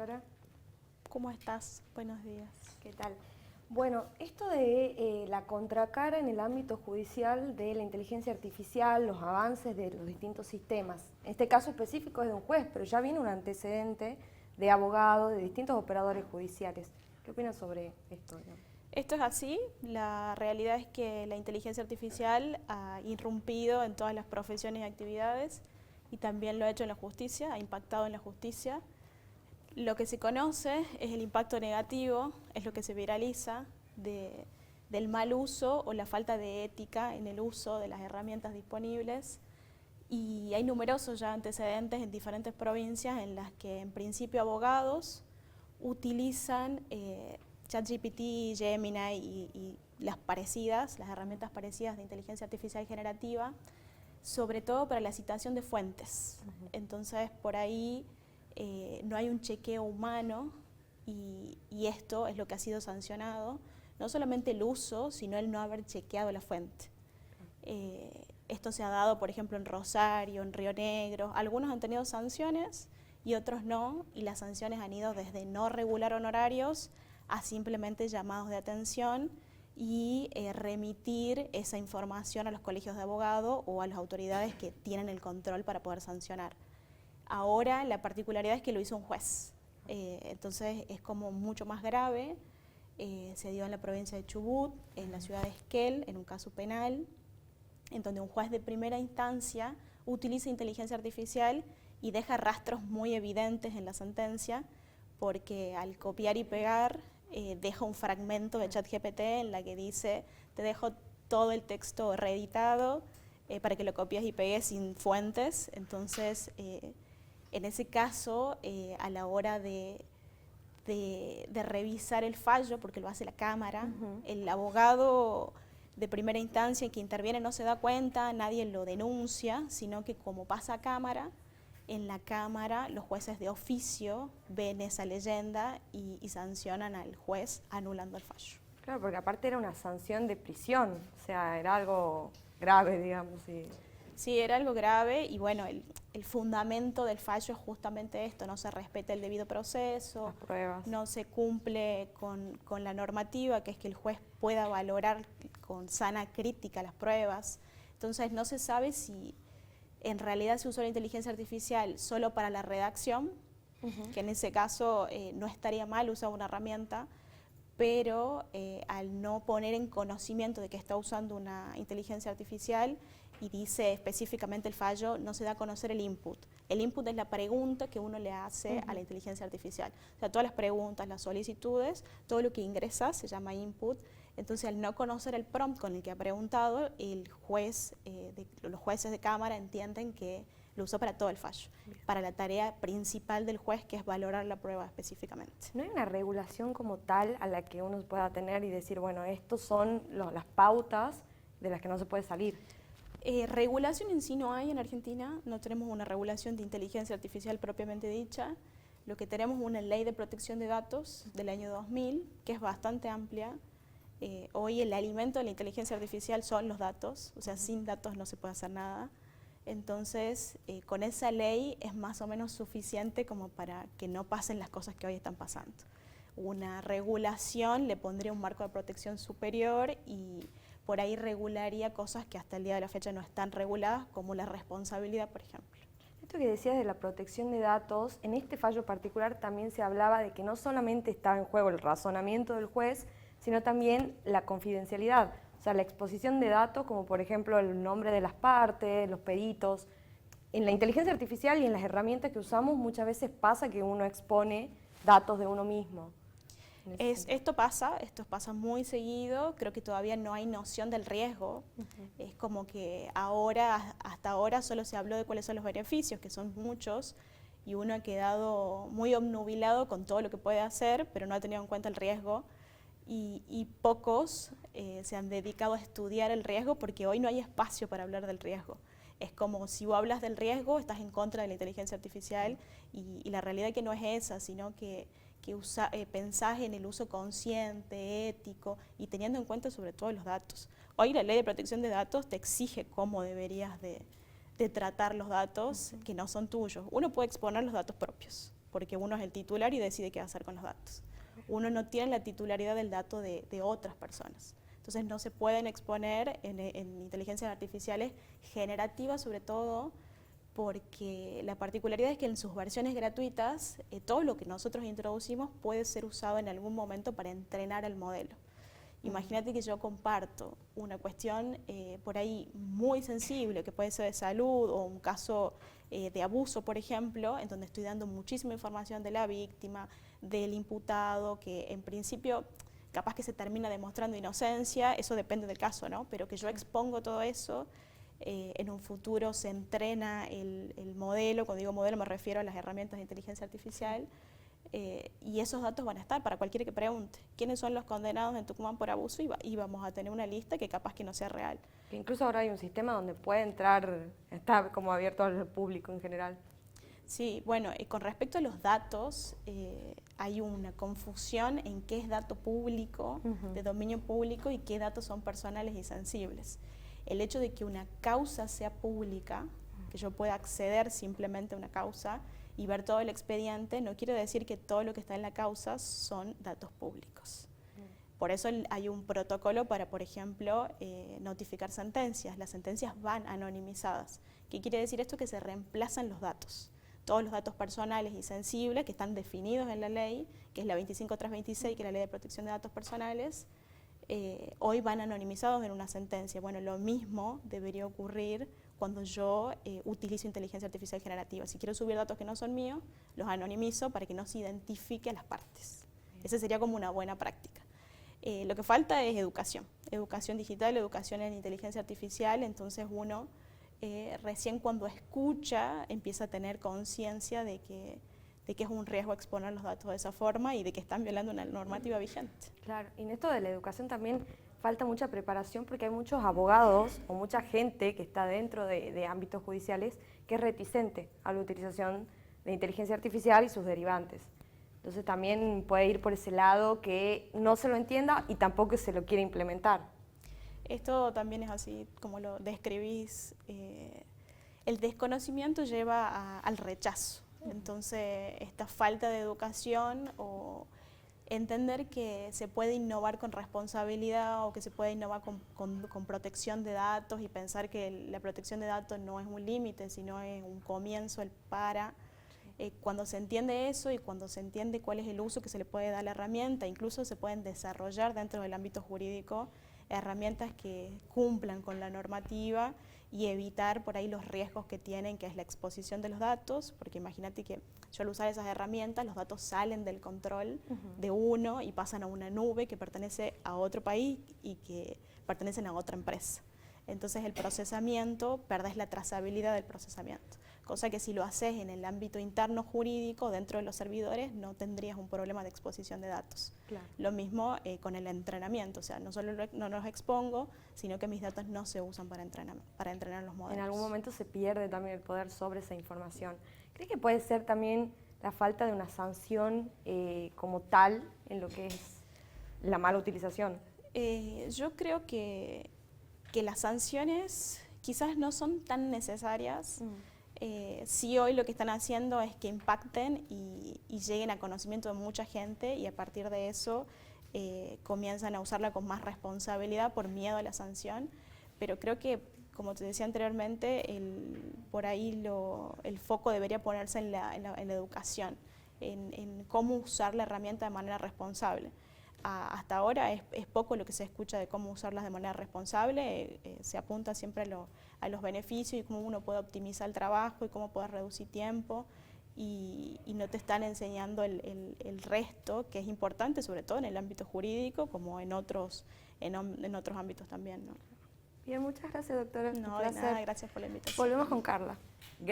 doctora. ¿Cómo estás? Buenos días. ¿Qué tal? Bueno, esto de la contracara en el ámbito judicial de la inteligencia artificial, los avances de los distintos sistemas. En este caso específico es de un juez, pero ya viene un antecedente de abogados, de distintos operadores judiciales. ¿Qué opinas sobre esto? Esto es así. La realidad es que la inteligencia artificial ha irrumpido en todas las profesiones y actividades y también lo ha hecho en la justicia, ha impactado en la justicia. Lo que se conoce es el impacto negativo, es lo que se viraliza del mal uso o la falta de ética en el uso de las herramientas disponibles. Y hay numerosos ya antecedentes en diferentes provincias en las que en principio abogados utilizan ChatGPT, Gemini y las herramientas parecidas de inteligencia artificial generativa, sobre todo para la citación de fuentes. Entonces, por ahí no hay un chequeo humano y esto es lo que ha sido sancionado, no solamente el uso, sino el no haber chequeado la fuente. Esto se ha dado, por ejemplo, en Rosario, en Río Negro. Algunos han tenido sanciones y otros no, y las sanciones han ido desde no regular honorarios a simplemente llamados de atención y remitir esa información a los colegios de abogados o a las autoridades que tienen el control para poder sancionar. Ahora la particularidad es que lo hizo un juez, entonces es como mucho más grave. Se dio en la provincia de Chubut, en la ciudad de Esquel, en un caso penal, en donde un juez de primera instancia utiliza inteligencia artificial y deja rastros muy evidentes en la sentencia, porque al copiar y pegar deja un fragmento de ChatGPT en la que dice: te dejo todo el texto reeditado para que lo copies y pegues sin fuentes. Entonces, en ese caso, a la hora de revisar el fallo, porque lo hace la Cámara, el abogado de primera instancia que interviene no se da cuenta, nadie lo denuncia, sino que como pasa a Cámara, en la Cámara los jueces de oficio ven esa leyenda y sancionan al juez anulando el fallo. Claro, porque aparte era una sanción de prisión, o sea, era algo grave, digamos. Sí, era algo grave y bueno, el fundamento del fallo es justamente esto: no se respeta el debido proceso, las pruebas, no se cumple con la normativa, que es que el juez pueda valorar con sana crítica las pruebas. Entonces no se sabe si en realidad se usó la inteligencia artificial solo para la redacción, que en ese caso no estaría mal usar una herramienta, pero al no poner en conocimiento de que está usando una inteligencia artificial y dice específicamente el fallo, no se da a conocer el input. El input es la pregunta que uno le hace a la inteligencia artificial. O sea, todas las preguntas, las solicitudes, todo lo que ingresa se llama input. Entonces, al no conocer el prompt con el que ha preguntado, el juez, los jueces de Cámara entienden que lo usó para todo el fallo, para la tarea principal del juez, que es valorar la prueba específicamente. ¿No hay una regulación como tal a la que uno pueda tener y decir, bueno, estos son las pautas de las que no se puede salir? Regulación en sí no hay en Argentina, no tenemos una regulación de inteligencia artificial propiamente dicha. Lo que tenemos es una ley de protección de datos del año 2000, que es bastante amplia. Hoy el alimento de la inteligencia artificial son los datos, o sea, sin datos no se puede hacer nada. Entonces, con esa ley es más o menos suficiente como para que no pasen las cosas que hoy están pasando. Una regulación le pondría un marco de protección superior y por ahí regularía cosas que hasta el día de la fecha no están reguladas, como la responsabilidad, por ejemplo. Esto que decías de la protección de datos, en este fallo particular también se hablaba de que no solamente estaba en juego el razonamiento del juez, sino también la confidencialidad, o sea, la exposición de datos, como por ejemplo el nombre de las partes, los peritos. En la inteligencia artificial y en las herramientas que usamos muchas veces pasa que uno expone datos de uno mismo. Esto pasa muy seguido. Creo que todavía no hay noción del riesgo. Es como que hasta ahora solo se habló de cuáles son los beneficios, que son muchos, y uno ha quedado muy obnubilado con todo lo que puede hacer, pero no ha tenido en cuenta el riesgo. Y pocos se han dedicado a estudiar el riesgo, porque hoy no hay espacio para hablar del riesgo. Es como si vos hablas del riesgo, estás en contra de la inteligencia artificial, y la realidad es que no es esa, sino que pensás en el uso consciente, ético y teniendo en cuenta sobre todo los datos. Hoy la ley de protección de datos te exige cómo deberías de tratar los datos que no son tuyos. Uno puede exponer los datos propios, porque uno es el titular y decide qué hacer con los datos. Uno no tiene la titularidad del dato de otras personas. Entonces no se pueden exponer en inteligencias artificiales generativas, sobre todo porque la particularidad es que en sus versiones gratuitas todo lo que nosotros introducimos puede ser usado en algún momento para entrenar el modelo. Imagínate que yo comparto una cuestión por ahí muy sensible, que puede ser de salud o un caso de abuso, por ejemplo, en donde estoy dando muchísima información de la víctima, del imputado, que en principio capaz que se termina demostrando inocencia, eso depende del caso, ¿no? Pero que yo expongo todo eso, en un futuro se entrena el modelo, cuando digo modelo me refiero a las herramientas de inteligencia artificial, y esos datos van a estar para cualquiera que pregunte quiénes son los condenados en Tucumán por abuso y vamos a tener una lista que capaz que no sea real. Incluso ahora hay un sistema donde puede entrar, está como abierto al público en general. Sí, bueno, con respecto a los datos, hay una confusión en qué es dato público, de dominio público, y qué datos son personales y sensibles. El hecho de que una causa sea pública, que yo pueda acceder simplemente a una causa y ver todo el expediente, no quiere decir que todo lo que está en la causa son datos públicos. Por eso hay un protocolo para, por ejemplo, notificar sentencias. Las sentencias van anonimizadas. ¿Qué quiere decir esto? Que se reemplazan los datos. Todos los datos personales y sensibles que están definidos en la ley, que es la 25326, que es la Ley de Protección de Datos Personales, hoy van anonimizados en una sentencia. Bueno, lo mismo debería ocurrir cuando yo utilizo inteligencia artificial generativa. Si quiero subir datos que no son míos, los anonimizo para que no se identifique a las partes. Esa sería como una buena práctica. Lo que falta es educación digital, educación en inteligencia artificial. Entonces uno recién cuando escucha empieza a tener conciencia de que es un riesgo exponer los datos de esa forma y de que están violando una normativa vigente. Claro, y en esto de la educación también falta mucha preparación porque hay muchos abogados o mucha gente que está dentro de ámbitos judiciales que es reticente a la utilización de inteligencia artificial y sus derivantes. Entonces también puede ir por ese lado que no se lo entienda y tampoco se lo quiere implementar. Esto también es así como lo describís. El desconocimiento lleva al rechazo. Entonces esta falta de educación o entender que se puede innovar con responsabilidad o que se puede innovar con protección de datos y pensar que la protección de datos no es un límite, sino es un comienzo, el para. Cuando se entiende eso y cuando se entiende cuál es el uso que se le puede dar a la herramienta, incluso se pueden desarrollar dentro del ámbito jurídico herramientas que cumplan con la normativa y evitar por ahí los riesgos que tienen, que es la exposición de los datos, porque imagínate que yo al usar esas herramientas los datos salen del control de uno y pasan a una nube que pertenece a otro país y que pertenecen a otra empresa. Entonces el procesamiento, perdés la trazabilidad del procesamiento, cosa que si lo haces en el ámbito interno jurídico, dentro de los servidores, no tendrías un problema de exposición de datos. Claro. Lo mismo con el entrenamiento, o sea, no solo no los expongo, sino que mis datos no se usan para entrenar los modelos. En algún momento se pierde también el poder sobre esa información. ¿Crees que puede ser también la falta de una sanción como tal en lo que es la mala utilización? Yo creo que las sanciones quizás no son tan necesarias. Sí, hoy lo que están haciendo es que impacten y lleguen a conocimiento de mucha gente y a partir de eso comienzan a usarla con más responsabilidad por miedo a la sanción, pero creo que, como te decía anteriormente, por ahí el foco debería ponerse en la educación, en cómo usar la herramienta de manera responsable. Hasta ahora es poco lo que se escucha de cómo usarlas de manera responsable, se apunta siempre a los beneficios y cómo uno puede optimizar el trabajo y cómo puede reducir tiempo y no te están enseñando el resto, que es importante sobre todo en el ámbito jurídico como en otros ámbitos también, ¿no? Bien, muchas gracias, doctora. No, de nada, gracias por la invitación. Volvemos con Carla.